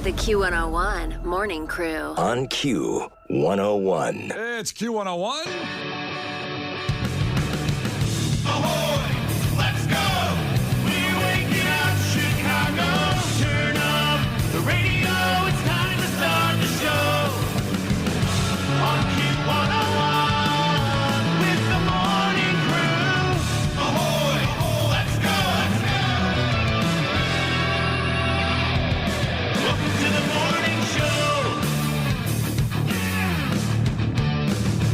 The Q101 Morning Crew. On Q101. It's Q101. Ahoy! Let's go! We're waking up Chicago. Turn up the radio. It's time to start the show. On Q101 with the Morning Crew. Ahoy! Let's go! Welcome to the morning show.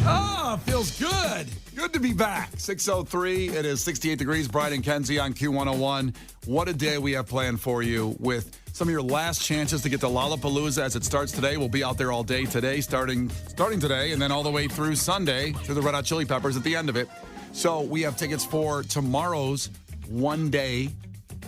Ah, feels good. Good to be back. 6:03. It is 68 degrees. Brian and Kenzie on Q101. What a day we have planned for you with some of your last chances to get to Lollapalooza as it starts today. We'll be out there all day today, starting today, and then all the way through Sunday through the Red Hot Chili Peppers at the end of it. So we have tickets for tomorrow's one-day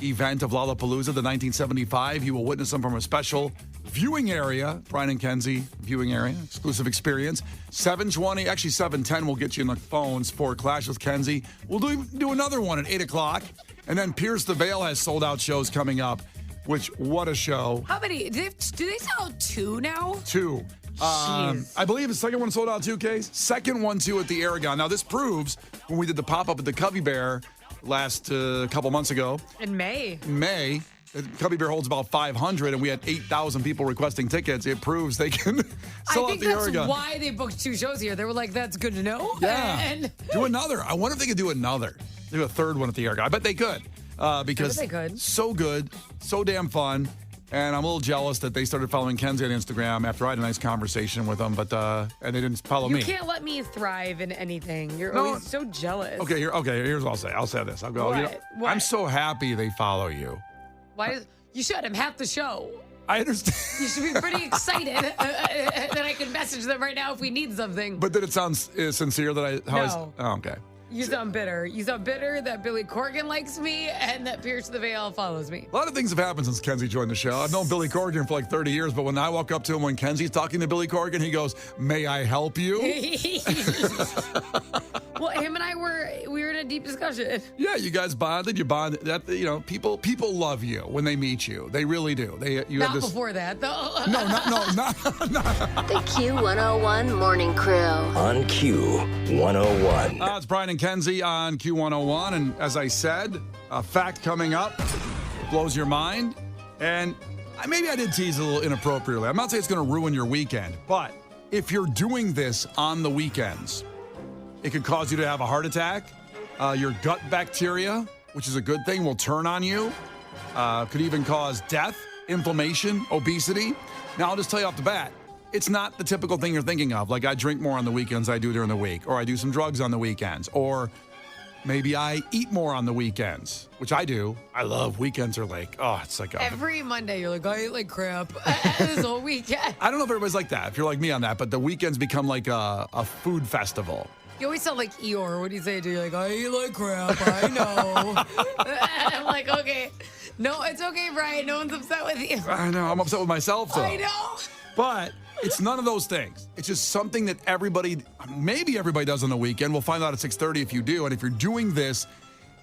event of Lollapalooza, the 1975. You will witness them from a special viewing area, Brian and Kenzie viewing area, exclusive experience. 7:20, actually 7:10, we'll get you in the phones for Clash with Kenzie. We'll do another one at 8 o'clock. And then Pierce the Veil has sold-out shows coming up, which, what a show. How many? Do they sell two now? Two. Jeez. I believe the second one sold out too, Case. Second one, too, at the Aragon. Now, this proves when we did the pop-up at the Cubby Bear last couple months ago. In May. The Cubby Bear holds about 500, and we had 8,000 people requesting tickets. It proves they can sell out the Aragon. I think that's why they booked two shows here. They were like, that's good to know. Yeah. And Do another. I wonder if they could do another. Do a third one at the Aragon. I bet they could. Because I bet they could. So good, so damn fun. And I'm a little jealous that they started following Kenzie on Instagram after I had a nice conversation with them, but and they didn't follow me. You can't let me thrive in anything. You're No. always so jealous. Okay, here's what I'll say. I'll say this. I'll go, What? I'm so happy they follow you. You should. I'm half the show. I understand. You should be pretty excited that I can message them right now if we need something. But did it sound sincere that No. Oh, okay. You sound bitter. You sound bitter that Billy Corgan likes me and that Pierce the Veil follows me. A lot of things have happened since Kenzie joined the show. I've known Billy Corgan for like 30 years, but when I walk up to him when Kenzie's talking to Billy Corgan, he goes, "May I help you?" Well, him and I we were in a deep discussion. Yeah, you guys bonded. You bonded. That people love you when they meet you. They really do. Not before that, though. No. The Q101 Morning Crew. On Q101. It's Brian and Kenzie on Q101, and as I said, a fact coming up blows your mind, and maybe I did tease a little inappropriately. I'm not saying it's going to ruin your weekend, but if you're doing this on the weekends, it could cause you to have a heart attack. Your gut bacteria, which is a good thing, will turn on you. Could even cause death, inflammation, obesity. Now, I'll just tell you off the bat, it's not the typical thing you're thinking of. Like I drink more on the weekends than I do during the week, or I do some drugs on the weekends, or maybe I eat more on the weekends, which I do. I love weekends are like, it's like Every Monday, you're like, I eat like crap this whole weekend. I don't know if everybody's like that, if you're like me on that, but the weekends become like a food festival. You always sound like Eeyore when you say it to you. You're like, I eat like crap, I know. I'm like, okay. No, it's okay, Brian. No one's upset with you. I know. I'm upset with myself, though. I know. But it's none of those things. It's just something that maybe everybody does on the weekend. We'll find out at 6:30 if you do. And if you're doing this,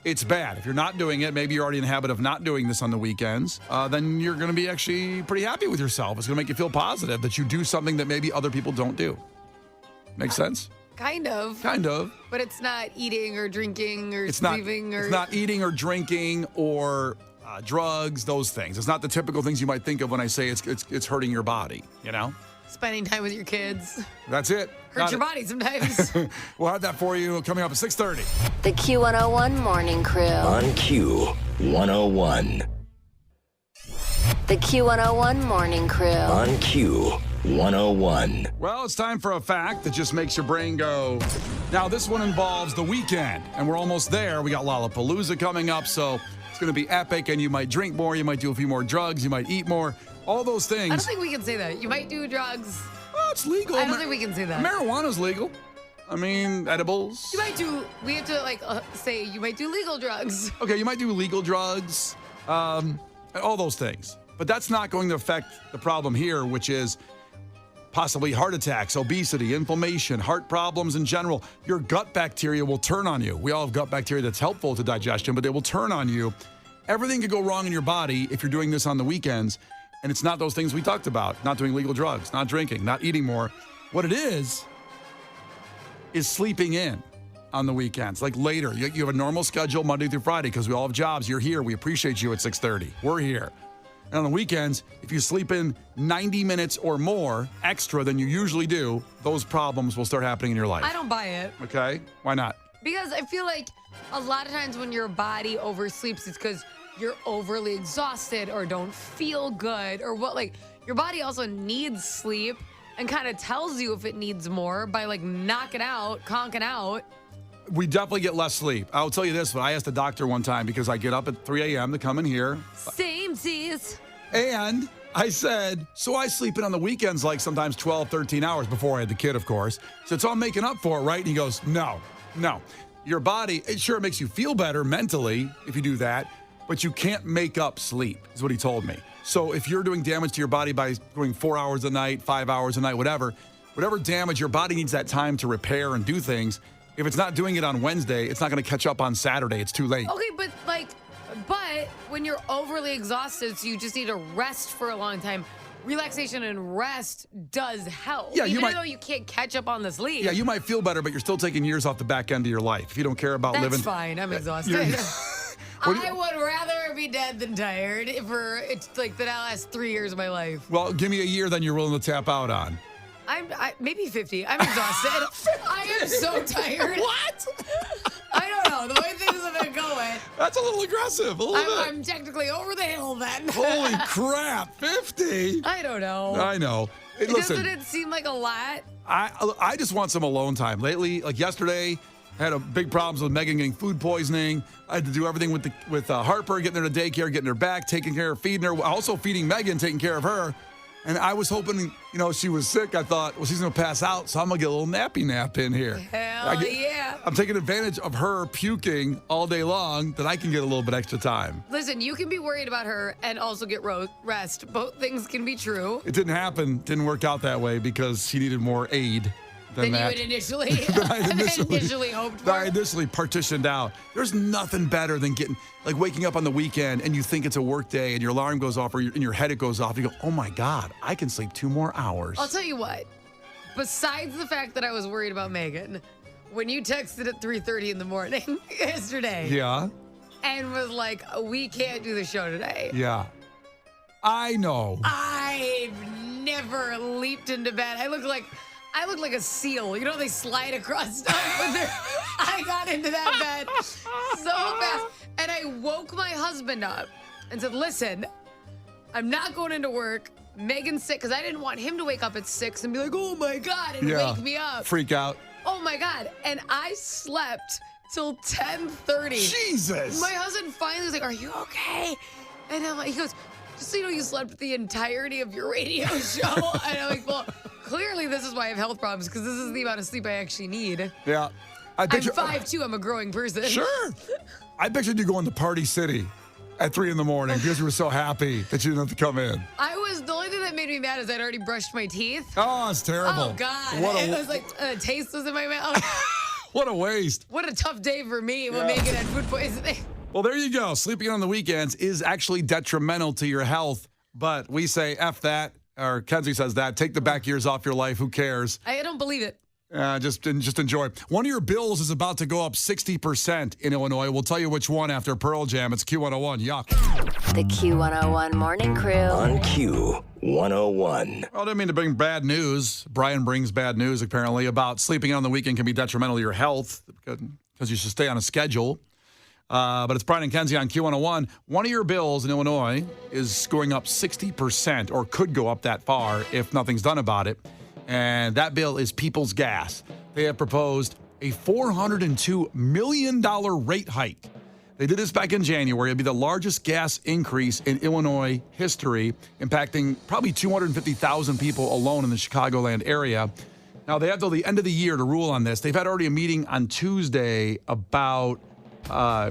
it's bad. If you're not doing it, maybe you're already in the habit of not doing this on the weekends, then you're going to be actually pretty happy with yourself. It's going to make you feel positive that you do something that maybe other people don't do. Make sense? Kind of. But it's not eating or drinking or sleeping or... It's not eating or drinking or drugs, those things. It's not the typical things you might think of when I say it's hurting your body, you know? Spending time with your kids. That's it. Hurts your body sometimes. We'll have that for you coming up at 6:30. The Q101 Morning Crew. On Q101. The Q101 Morning Crew. On Q101. Well, it's time for a fact that just makes your brain go. Now, this one involves the weekend, and we're almost there. We got Lollapalooza coming up, so it's going to be epic, and you might drink more, you might do a few more drugs, you might eat more, all those things. I don't think we can say that. You might do drugs. Well, it's legal. I don't think we can say that. Marijuana's legal. I mean, edibles. We have to say you might do legal drugs. Okay, you might do legal drugs, all those things. But that's not going to affect the problem here, which is possibly heart attacks, obesity, inflammation, heart problems in general. Your gut bacteria will turn on you. We all have gut bacteria that's helpful to digestion, but they will turn on you. Everything could go wrong in your body if you're doing this on the weekends. And it's not those things we talked about, not doing illegal drugs, not drinking, not eating more. What it is sleeping in on the weekends, like later. You have a normal schedule Monday through Friday because we all have jobs. You're here. We appreciate you at 6:30. We're here. And on the weekends, if you sleep in 90 minutes or more extra than you usually do, those problems will start happening in your life. I don't buy it. Okay? Why not? Because I feel like a lot of times when your body oversleeps, it's because you're overly exhausted or don't feel good or what. Like, your body also needs sleep and kind of tells you if it needs more by like knocking out, conking out. We definitely get less sleep. I'll tell you this, but I asked the doctor one time because I get up at 3 a.m. to come in here. Same tease. And I said, so I sleep in on the weekends like sometimes 12, 13 hours before I had the kid, of course. So I'm making up for it, right? And he goes, no. Your body, it makes you feel better mentally if you do that, but you can't make up sleep, is what he told me. So if you're doing damage to your body by going 4 hours a night, 5 hours a night, whatever damage, your body needs that time to repair and do things. If it's not doing it on Wednesday, it's not going to catch up on Saturday. It's too late. Okay, but when you're overly exhausted, so you just need to rest for a long time, relaxation and rest does help. Yeah, Even though you can't catch up on the sleep. Yeah, you might feel better, but you're still taking years off the back end of your life. If you don't care about living. That's fine. I'm exhausted. I would rather be dead than tired it's like the last 3 years of my life. Well, give me a year then you're willing to tap out on. Maybe 50. I'm exhausted. I am so tired. What? I don't know. The way things have been going. That's a little aggressive. I'm technically over the hill then. Holy crap, 50? I don't know. I know. Hey, listen, doesn't it seem like a lot? I just want some alone time. Lately, like yesterday, I had big problems with Megan getting food poisoning. I had to do everything with Harper, getting her to daycare, getting her back, taking care of feeding her, also feeding Megan, taking care of her. And I was hoping, she was sick. I thought, well, she's going to pass out, so I'm going to get a little nappy nap in here. Hell yeah. I'm taking advantage of her puking all day long that I can get a little bit extra time. Listen, you can be worried about her and also get rest. Both things can be true. It didn't happen. Didn't work out that way because she needed more aid than you that. had initially, initially hoped for. That I initially partitioned out. There's nothing better than waking up on the weekend and you think it's a work day and your alarm goes off or in your head it goes off. You go, oh my God, I can sleep 2 more hours. I'll tell you what. Besides the fact that I was worried about Megan, when you texted at 3:30 in the morning yesterday. Yeah. And was like, we can't do the show today. Yeah. I know. I've never leaped into bed. I look like a seal. You know, they slide across stuff. I got into that bed so fast. And I woke my husband up and said, listen, I'm not going into work. Megan's sick, because I didn't want him to wake up at 6 and be like, oh my God, and wake me up. Freak out. Oh my God. And I slept till 10:30. Jesus. My husband finally was like, are you okay? And he goes, just so you know, you slept the entirety of your radio show. And I'm like, well, clearly this is why I have health problems, because this is the amount of sleep I actually need. Yeah. I'm 5'2", I'm a growing person. Sure. I pictured you going to Party City at 3 in the morning because you were so happy that you didn't have to come in. The only thing that made me mad is I'd already brushed my teeth. Oh, it's terrible. Oh, God. It was like a taste was in my mouth. What a waste. What a tough day for me when Megan had food poisoning. Well, there you go. Sleeping on the weekends is actually detrimental to your health, but we say F that, or Kenzie says that. Take the back years off your life. Who cares? I don't believe it. Just enjoy. One of your bills is about to go up 60% in Illinois. We'll tell you which one after Pearl Jam. It's Q101. Yuck. The Q101 Morning Crew. On Q101. Well, I didn't mean to bring bad news. Brian brings bad news, apparently, about sleeping on the weekend can be detrimental to your health because you should stay on a schedule. But it's Brian and Kenzie on Q101. One of your bills in Illinois is going up 60% or could go up that far if nothing's done about it. And that bill is People's Gas. They have proposed a $402 million rate hike. They did this back in January. It'd be the largest gas increase in Illinois history, impacting probably 250,000 people alone in the Chicagoland area. Now, they have till the end of the year to rule on this. They've had already a meeting on Tuesday about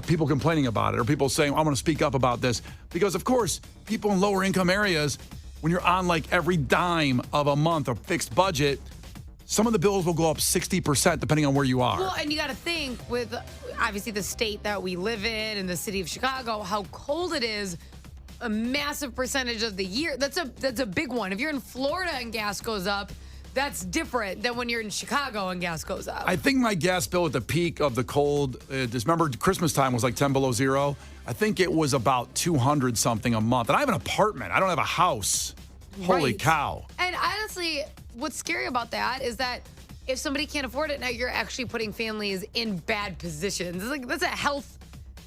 people complaining about it or people saying, I'm going to speak up about this. Because, of course, people in lower income areas, when you're on like every dime of a month, a fixed budget, some of the bills will go up 60% depending on where you are. Well, and you got to think with obviously the state that we live in and the city of Chicago, how cold it is. a massive percentage of the year. That's a big one. If you're in Florida and gas goes up, that's different than when you're in Chicago and gas goes up. I think my gas bill at the peak of the cold, just remember Christmas time was like 10 below zero. I think it was about 200 something a month. And I have an apartment. I don't have a house. Holy Right. cow. And honestly, what's scary about that is that if somebody can't afford it now, you're actually putting families in bad positions. It's like that's a health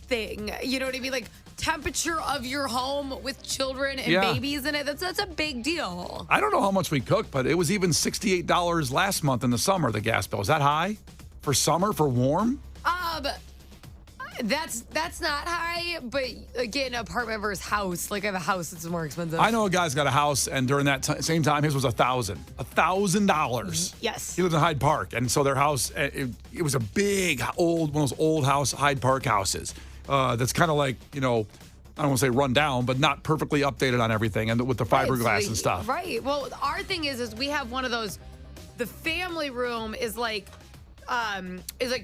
thing. You know what I mean? Like temperature of your home with children and babies in it. That's a big deal. I don't know how much we cook, but it was even $68 last month in the summer, the gas bill. Is that high for summer, for warm? That's not high, but again, apartment versus house. Like I have a house, it's more expensive. I know a guy's got a house, and during that same time, his was $1,000. Yes. He lives in Hyde Park, and so their house, it was a big, old, one of those old house, Hyde Park houses. That's kind of like, I don't want to say run down, but not perfectly updated on everything, and with the fiberglass and stuff. Right. Well, our thing is we have one of those. The family room is like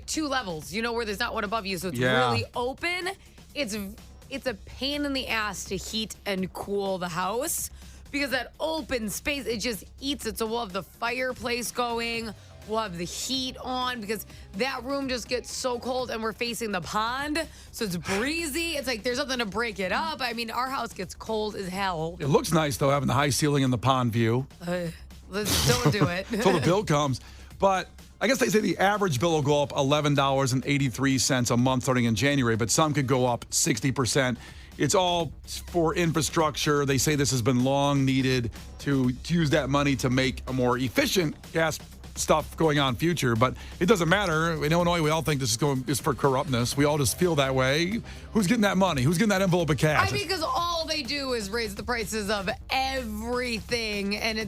2 levels. Where there's not one above you, so it's really open. It's a pain in the ass to heat and cool the house because that open space, it just eats it. So we'll have the fireplace going. We'll have the heat on because that room just gets so cold and we're facing the pond. So it's breezy. It's like there's nothing to break it up. I mean, our house gets cold as hell. It looks nice, though, having the high ceiling and the pond view. Don't do it. Until the bill comes. But I guess they say the average bill will go up $11.83 a month starting in January, but some could go up 60%. It's all for infrastructure. They say this has been long needed to use that money to make a more efficient gas stuff going on future, but it doesn't matter. In Illinois, we all think this is for corruptness. We all just feel that way. Who's getting that money? Who's getting that envelope of cash? Because all they do is raise the prices of everything, and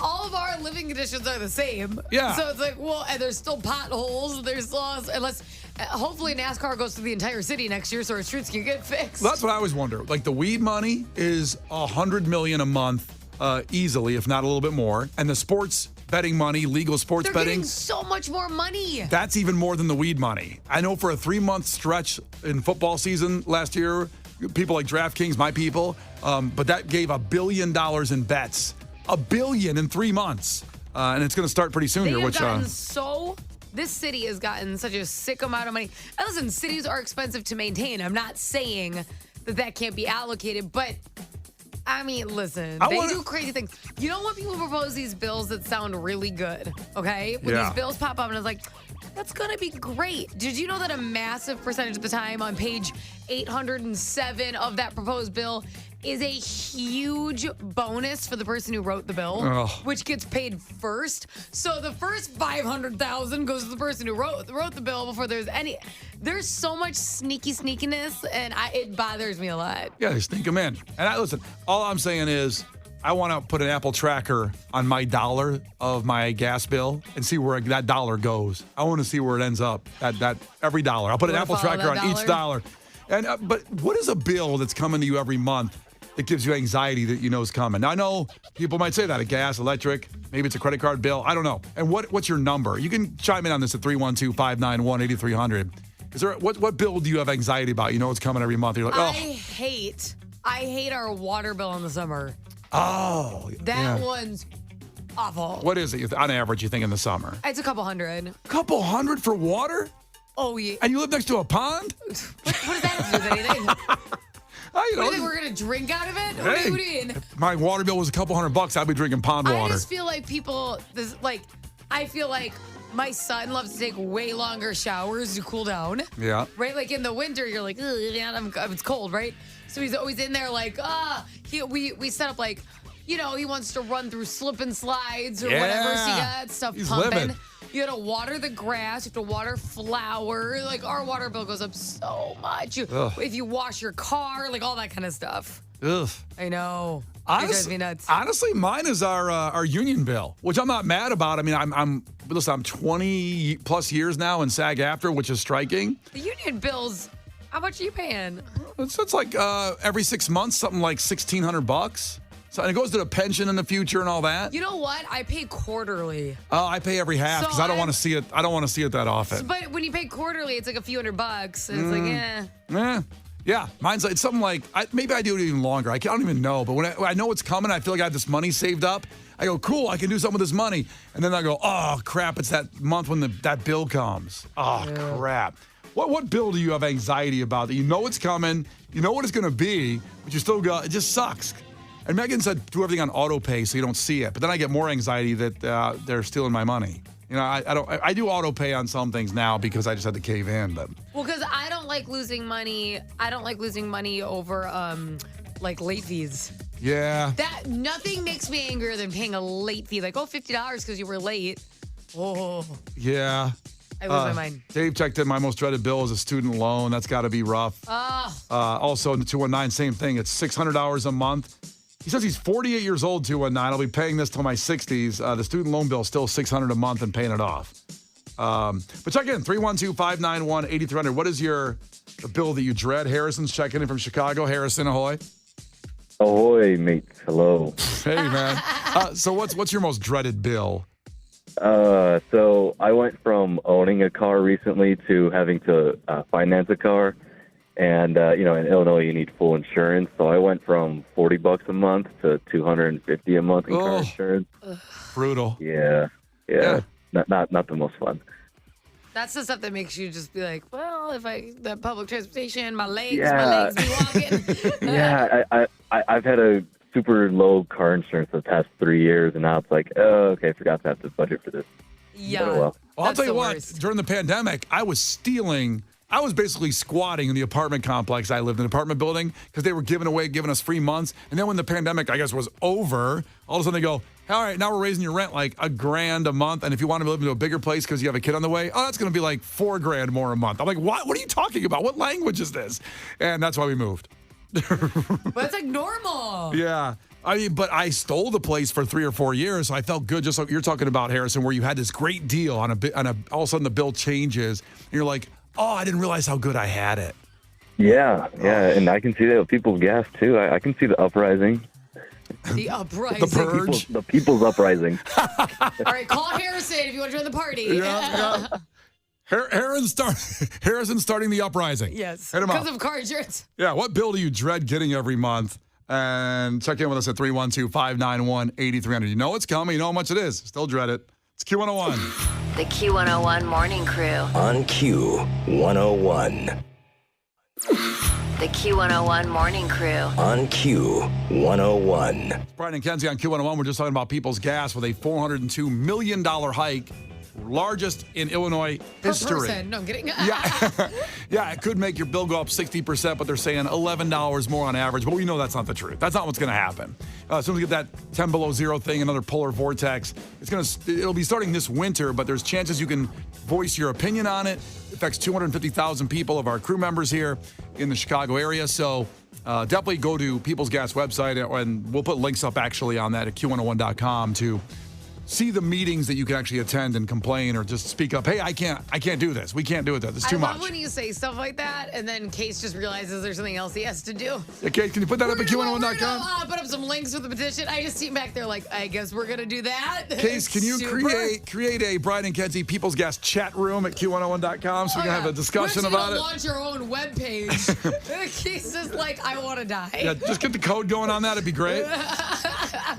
all of our living conditions are the same. Yeah. So it's like, well, and there's still potholes. There's laws, hopefully NASCAR goes to the entire city next year so our streets can get fixed. That's what I always wonder. Like the weed money is $100 million a month, easily, if not a little bit more, and the sports betting money, legal sports They're betting, getting so much more money. that's even more than the weed money. I know for a 3-month stretch in football season last year, people like DraftKings, my people, but that gave $1 billion in bets. $1 billion in 3 months. And it's going to start pretty soon here. This city has gotten such a sick amount of money. And listen, cities are expensive to maintain. I'm not saying that can't be allocated, but I mean, listen, they do crazy things. You know when people propose these bills that sound really good, okay? When these bills pop up and it's like, that's going to be great. Did you know that a massive percentage of the time on page 807 of that proposed bill is a huge bonus for the person who wrote the bill, which gets paid first. So the first $500,000 goes to the person who wrote the bill before there's so much sneakiness, and it bothers me a lot. Yeah, they sneak them in. And listen, all I'm saying is I want to put an Apple tracker on my dollar of my gas bill and see where that dollar goes. I want to see where it ends up, that every dollar. I'll put an Apple tracker on each dollar. And but what is a bill that's coming to you every month that gives you anxiety that you know is coming? Now, I know people might say that, a gas, electric, maybe it's a credit card bill. I don't know. And what's your number? You can chime in on this at 312-591-8300. Is there what bill do you have anxiety about? You know it's coming every month. You're like, I hate our water bill in the summer. Oh. That one's awful. What is it on average, you think, in the summer? It's a couple hundred. Couple hundred for water? Oh, yeah. And you live next to a pond? What does that have to do with anything? Oh, you know, What do you think, we're going to drink out of it? Hey, What do you mean? if my water bill was a couple $100, I'd be drinking pond water. I just feel like I feel like my son loves to take way longer showers to cool down. Yeah. Right? Like in the winter, you're like, ugh, yeah, it's cold, right? So he's always in there like, we set up like, he wants to run through slip and slides or whatever. So you got that stuff He's pumping. living. You got to water the grass. You have to water flower. Like our water bill goes up so much. If you wash your car, like all that kind of stuff. Ugh. I know. It drives me nuts. Honestly, mine is our union bill, which I'm not mad about. I mean, I'm 20 plus years now in SAG-AFTRA, which is striking. The union bills, how much are you paying? It's like every 6 months, something like $1,600. So, and it goes to the pension in the future and all that. You know what? I pay quarterly. Oh, I pay every half because I don't want to see it. I don't want to see it that often. But when you pay quarterly, it's like a few $100, and it's like, Yeah. Yeah, mine's it's something like, maybe I do it even longer. I don't even know. But when I know it's coming, I feel like I have this money saved up. I go, cool, I can do something with this money. And then I go, oh, crap, it's that month when that bill comes. Oh, crap. What bill do you have anxiety about that you know it's coming, you know what it's going to be, but you still go, it just sucks. And Megan said do everything on auto pay so you don't see it. But then I get more anxiety that they're stealing my money. You know, I do auto pay on some things now because I just had to cave in. But Well, because I don't like losing money. I don't like losing money over like late fees. yeah. That nothing makes me angrier than paying a late fee. Like, $50 because you were late. Oh, Yeah. I lose my mind. Dave checked in. My most dreaded bill is a student loan. That's got to be rough. Also, in the 219, same thing. It's $600 a month. He says he's 48 years old, 219. I'll be paying this till my 60s. The student loan bill is still $600 a month and paying it off. But check in, 312-591-8300. What is the bill that you dread? Harrison's checking in from Chicago. Harrison, ahoy. Ahoy, mates. Hello. Hey, man. So what's your most dreaded bill? So I went from owning a car recently to having to finance a car. And, in Illinois, you need full insurance. So I went from $40 a month to $250 a month in car insurance. Brutal. Yeah. Not the most fun. That's the stuff that makes you just be like, well, the public transportation, my legs be walking. Yeah, I've had a super low car insurance for the past 3 years, and now it's like, oh, okay, I forgot to have to budget for this. Yeah. Well, I'll tell you what, worst. during the pandemic, I was basically squatting in the apartment complex I lived in, apartment building, because they were giving us free months. And then when the pandemic, I guess, was over, all of a sudden they go, all right, now we're raising your rent like $1,000 a month. And if you want to live in a bigger place because you have a kid on the way, that's going to be like $4,000 more a month. I'm like, what? What are you talking about? What language is this? And that's why we moved. But it's like normal. Yeah. But I stole the place for 3 or 4 years, so I felt good. Just like you're talking about, Harrison, where you had this great deal on all of a sudden the bill changes, and you're like, oh, I didn't realize how good I had it. Yeah, and I can see that with people's gas, too. I can see the uprising. The uprising. The purge. The people's uprising. All right, call Harrison if you want to join the party. Yeah. Harrison starting the uprising. Yes. Hit him up. Because of car insurance. Yeah, what bill do you dread getting every month? And check in with us at 312-591-8300. You know it's coming. You know how much it is. Still dread it. It's Q101. The Q101 Morning Crew. On Q101. The Q101 Morning Crew. On Q101. Brian and Kenzie on Q101. We're just talking about People's Gas with a $402 million hike. Largest in Illinois history. Per person. No, I'm kidding. Yeah, it could make your bill go up 60%, but they're saying $11 more on average. But we know that's not the truth. That's not what's going to happen. As soon as we get that 10 below zero thing, another polar vortex, it'll be starting this winter, but there's chances you can voice your opinion on it. It affects 250,000 people of our crew members here in the Chicago area. So definitely go to People's Gas website, and we'll put links up actually on that at Q101.com to see the meetings that you can actually attend and complain or just speak up. Hey, I can't do this. We can't do it. It's too much. I love when you say stuff like that, and then Case just realizes there's something else he has to do. Okay, can you put that up at Q101.com? Put up some links with the petition. I just see him back there like, I guess we're going to do that. Case, can you create a Brian and Kenzie People's Gas chat room at Q101.com so we can have a discussion about it? Launch our own webpage. Case is like, I want to die. Yeah, just get the code going on that. It'd be great.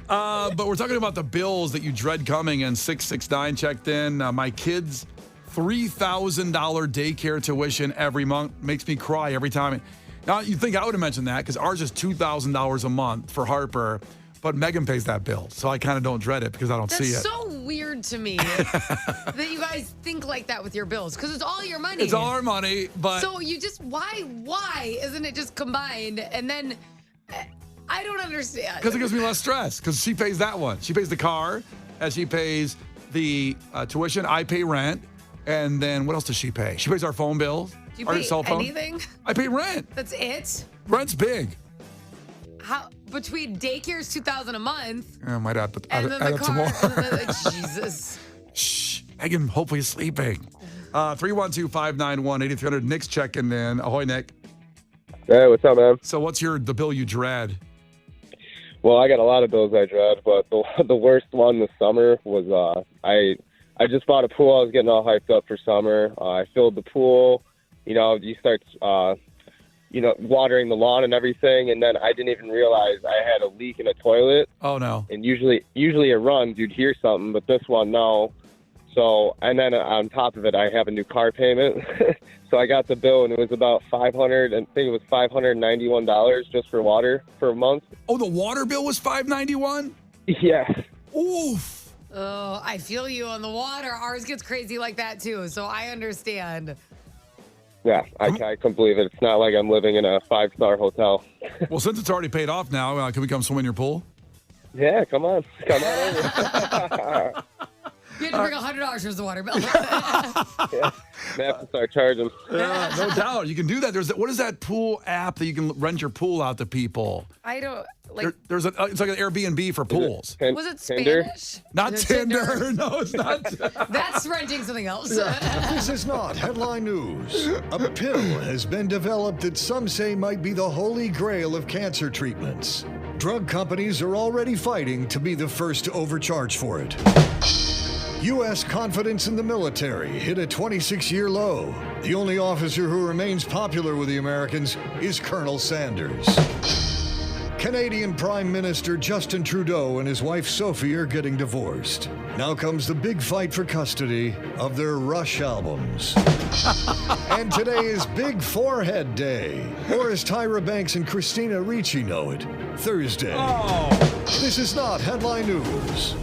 But we're talking about the bills that you dread coming, and 669 checked in. My kids' $3,000 daycare tuition every month makes me cry every time. Now, you'd think I would have mentioned that because ours is $2,000 a month for Harper, but Megan pays that bill. So I kind of don't dread it because I don't see it. That's so weird to me that you guys think like that with your bills because it's all your money. It's all our money, but... So you just, why isn't it just combined? And then... I don't understand. Because it gives me less stress. Because she pays that one. She pays the car, and she pays the tuition. I pay rent, and then what else does she pay? She pays our phone bill. Do you our pay cell phone. anything? I pay rent. That's it. Rent's big. How between daycare's $2,000 a month? I might add And then the up tomorrow. car. Jesus. Shh. Megan hopefully is sleeping. 312-591-8300. Nick's checking in. Ahoy, Nick. Hey, what's up, man? So what's the bill you dread? Well, I got a lot of bills I dread, but the worst one this summer was I just bought a pool. I was getting all hyped up for summer. I filled the pool. You know, you start watering the lawn and everything, and then I didn't even realize I had a leak in a toilet. Oh, no. And usually it runs, you'd hear something, but this one, no. So, and then on top of it, I have a new car payment. So I got the bill, and it was about $591 just for water for a month. Oh, the water bill was $591? Yeah. Oof. Oh, I feel you on the water. Ours gets crazy like that too, so I understand. Yeah, I can't believe it. It's not like I'm living in a 5-star hotel. Well, since it's already paid off now, can we come swim in your pool? Yeah, come on over. You had to bring $100 for the water bill. Yeah, I have to start charging. Yeah, no doubt. You can do that. What is that pool app that you can rent your pool out to people? I don't like. It's like an Airbnb for pools. Was it Tinder? Spanish? Not Is it Tinder. No, it's not. That's renting something else. This is not headline news. A pill has been developed that some say might be the holy grail of cancer treatments. Drug companies are already fighting to be the first to overcharge for it. U.S. confidence in the military hit a 26-year low. The only officer who remains popular with the Americans is Colonel Sanders. Canadian Prime Minister Justin Trudeau and his wife Sophie are getting divorced. Now comes the big fight for custody of their Rush albums. And today is Big Forehead Day, or as Tyra Banks and Christina Ricci know it, Thursday. This is not headline news.